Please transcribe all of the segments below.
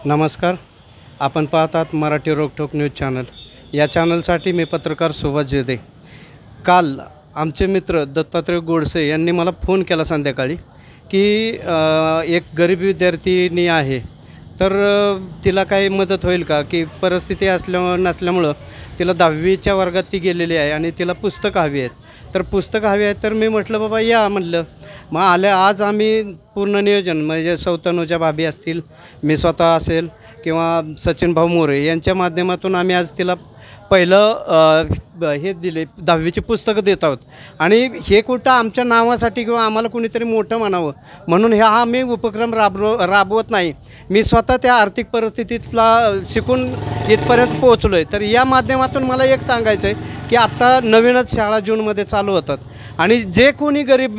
नमस्कार. आपण पाहतात मराठी रोकठोक न्यूज चॅनल. या चॅनलसाठी मी पत्रकार सुभाष जेदे. काल आमचे मित्र दत्तात्रय गोडसे यांनी मला फोन केला संध्याकाळी की एक गरीब विद्यार्थिनी आहे, तर तिला काही मदत होईल का, की परिस्थिती नसल्यामुळं तिला 10वीच्या वर्गात ती गेलेली आहे आणि तिला पुस्तकं हवी आहेत. तर पुस्तकं हवी आहेत, तर मी म्हटलं बाबा या म्हणलं. मग आज आम्ही पूर्ण नियोजन म्हणजे तनुजा भाभी असतील, मी स्वतः असेल किंवा सचिन भाऊ मोरे यांच्या माध्यमातून आम्ही आज तिला पहिलं हे दिले 10वीची पुस्तकं देत आहोत. आणि हे कुठं आमच्या नावासाठी किंवा आम्हाला कुणीतरी मोठं म्हणावं म्हणून आम्ही उपक्रम राबवत नाही. मी स्वतः त्या आर्थिक परिस्थितीतला शिकून इथपर्यंत पोहोचलो आहे. तर या माध्यमातून मला एक सांगायचं आहे की आत्ता नवीनच शाळा जूनमध्ये चालू होतात आणि जे कोणी गरीब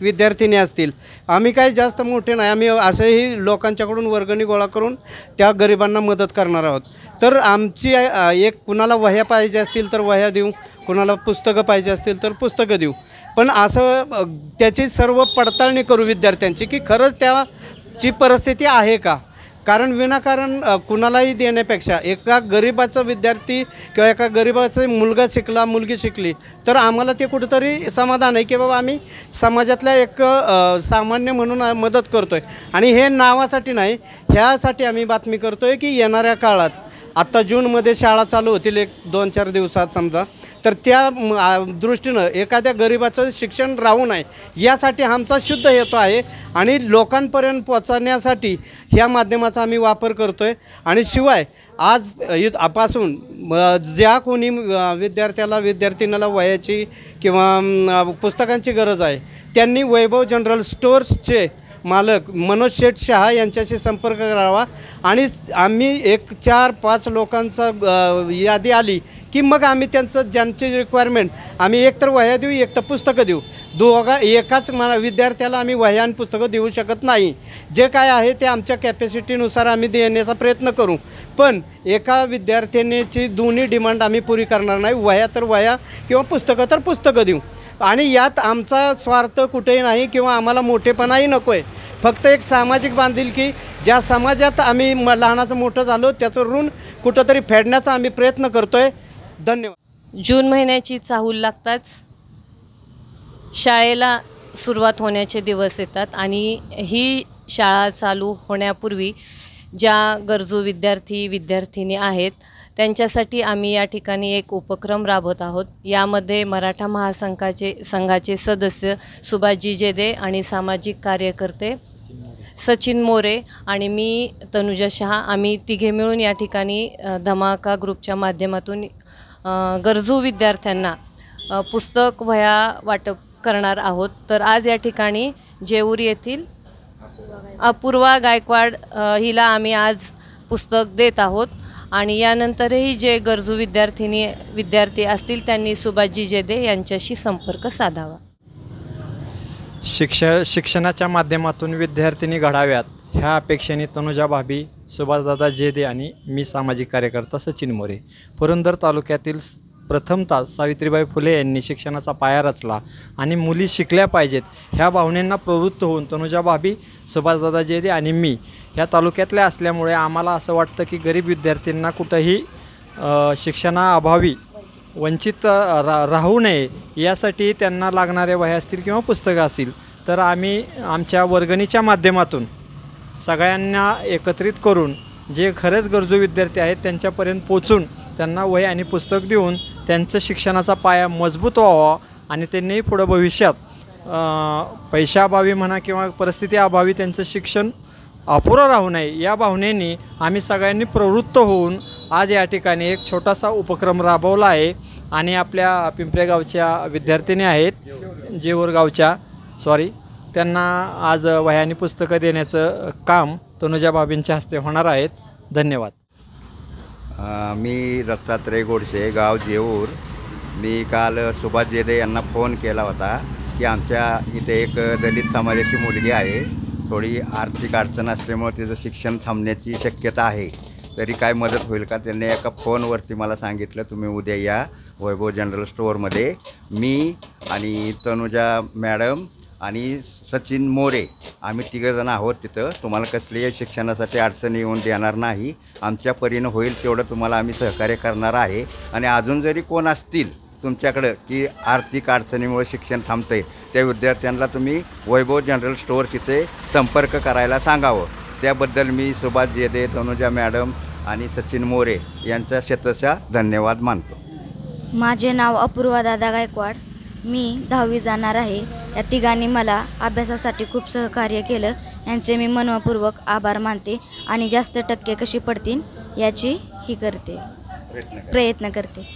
विद्यार्थिनी असतील, आम्ही काही जास्त मोठे नाही, आम्ही असंही लोकांच्याकडून वर्गणी गोळा करून त्या गरिबांना मदत करणार आहोत. तर आमची एक कुणाला वह्या पाहिजे असतील तर वह्या देऊ, कुणाला पुस्तकं पाहिजे असतील तर पुस्तकं देऊ. पण असं त्याची सर्व पडताळणी करू विद्यार्थ्यांची की खरंच त्याची परिस्थिती आहे का. कारण विनाकारण कुणालाही देण्यापेक्षा एका गरिबाचा विद्यार्थी किंवा एका गरिबाचा मुलगा शिकला, मुलगी शिकली, तर आम्हाला ते कुठंतरी समाधान आहे की बाबा आम्ही समाजातल्या एक सामान्य म्हणून मदत करतो आहे. आणि हे नावासाठी नाही, ह्यासाठी आम्ही बातमी करतो आहे की येणाऱ्या काळात आत्ता जूनमध्ये शाळा चालू होतील 1-2-4 दिवसात समजा, तर त्या दृष्टीनं एखाद्या गरिबाचं शिक्षण राहू नये यासाठी आमचा शुद्ध हेतू आहे आणि लोकांपर्यंत पोचवण्यासाठी ह्या माध्यमाचा आम्ही वापर करतो आहे. आणि शिवाय आजपासून ज्या कोणी विद्यार्थ्यांना वह्याची किंवा पुस्तकांची गरज आहे त्यांनी वैभव जनरल स्टोर्सचे मालक मनोज शेठ शहा यांच्याशी संपर्क करावा. आणि आम्ही 4-5 लोकांचा यादी आली की मग आम्ही त्यांचं ज्यांची रिक्वायरमेंट आम्ही एकतर वह्या देऊ, एक तर पुस्तकं देऊ. एकाच विद्यार्थ्याला आम्ही वह्या आणि पुस्तकं देऊ शकत नाही. जे काय आहे ते आमच्या कॅपॅसिटीनुसार आम्ही देण्याचा प्रयत्न करू. पण एका विद्यार्थिनीची दोन्ही डिमांड आम्ही पुरी करणार नाही. वह्या तर वह्या किंवा पुस्तकं तर पुस्तकं देऊ. आणि यात आमचा स्वार्थ कुठेही नाही किंवा आम्हाला मोठेपणाही नको आहे. फक्त एक सामाजिक बांधिलकी, ज्या समाजात आम्ही लहानाचं मोठं झालो त्याचं ऋण कुठंतरी फेडण्याचा आम्ही प्रयत्न करतो आहे. धन्यवाद. जून महिन्याची चाहूल लागताच शाळेला सुरुवात होण्याचे दिवस येतात आणि ही शाळा चालू होण्यापूर्वी ज्या गरजू विद्यार्थिनी आहेत त्यांच्यासाठी आम्ही या ठिकाणी एक उपक्रम राबवत आहोत. यामध्ये मराठा महासंघाचे सदस्य सुभाषजी जेदे आणि सामाजिक कार्यकर्ते सचिन मोरे आणि मी तनुजा शहा, आम्ही तिघे मिळून या ठिकाणी धमाका ग्रुपच्या माध्यमातून गरजू विद्यार्थ्यांना पुस्तक वह्या वाटप करणार आहोत. तर आज या ठिकाणी जेऊर येथील अपूर्वा गायकवाड हिला आम्ही आज पुस्तक देत आहोत. आणि यानंतरही जे गरजू विद्यार्थी असतील त्यांनी सुभाषजी जेदे यांच्याशी संपर्क साधावा. शिक्षणाच्या माध्यमातून विद्यार्थिनी घडाव्यात ह्या अपेक्षेने तनुजा भाभी, सुभाषदादा जेदे आणि मी सामाजिक कार्यकर्ता सचिन मोरे. पुरंदर तालुक्यातील प्रथमतः सावित्रीबाई फुले यांनी शिक्षणाचा पाया रचला आणि मुली शिकल्या पाहिजेत ह्या भावनेंना प्रवृत्त होऊन तनुजा भाभी, सुभाषदादा जेदे आणि मी ह्या तालुक्यातल्या असल्यामुळे आम्हाला असं वाटतं की गरीब विद्यार्थ्यांना कुठंही शिक्षणाअभावी वंचित राहू नये यासाठी त्यांना लागणाऱ्या वह्या असतील किंवा पुस्तकं असतील तर आम्ही आमच्या वर्गणीच्या माध्यमातून सगळ्यांना एकत्रित करून जे खरेच गरजू विद्यार्थी आहेत त्यांच्यापर्यंत पोचून त्यांना वही आणि पुस्तक देऊन त्यांचं शिक्षणाचा पाया मजबूत व्हावा आणि त्यांनीही पुढं भविष्यात पैशाअभावी म्हणा किंवा परिस्थितीअभावी त्यांचं शिक्षण अपुरं राहू नये या भावनेने आम्ही सगळ्यांनी प्रवृत्त होऊन आज या ठिकाणी एक छोटासा उपक्रम राबवला आहे. आणि आपल्या पिंपळेगावच्या विद्यार्थिनी आहेत जेऊरगावच्या त्यांना आज वह्या आणि पुस्तकं देण्याचं काम तनुजा भाभींच्या हस्ते होणार आहेत. धन्यवाद. मी दत्तात्रय गोडसे, गाव जेऊर. मी काल सुभाष जेदे यांना फोन केला होता की आमच्या इथे एक दलित समाजाची मुलगी आहे, थोडी आर्थिक अडचण असल्यामुळे तिचं शिक्षण थांबण्याची शक्यता आहे, तरी काय मदत होईल का. त्यांनी एका फोनवरती मला सांगितलं तुम्ही उद्या या वैभव जनरल स्टोअरमध्ये. मी आणि तनुजा मॅडम आणि सचिन मोरे आम्ही तिघंजण आहोत तिथं. तुम्हाला कसल्याही शिक्षणासाठी अडचण येऊन देणार नाही. आमच्या परीनं होईल तेवढं तुम्हाला आम्ही सहकार्य करणार आहे. आणि अजून जरी कोण असतील तुमच्याकडं की आर्थिक अडचणीमुळे शिक्षण थांबतं आहे, त्या विद्यार्थ्यांना तुम्ही वैभव जनरल स्टोअर तिथे संपर्क करायला सांगावं. त्याबद्दल मी सुभाष जेदे, तनुजा मॅडम आणि सचिन मोरे यांचा शतशः धन्यवाद मानतो. माझे नाव अपूर्वा दादा गायकवाड. मी 10वी जाणार आहे. या तिघांनी मला अभ्यासासाठी खूप सहकार्य केलं. यांचे मी मनपूर्वक आभार मानते आणि जास्त टक्के कशी पडतील याची प्रयत्न करते.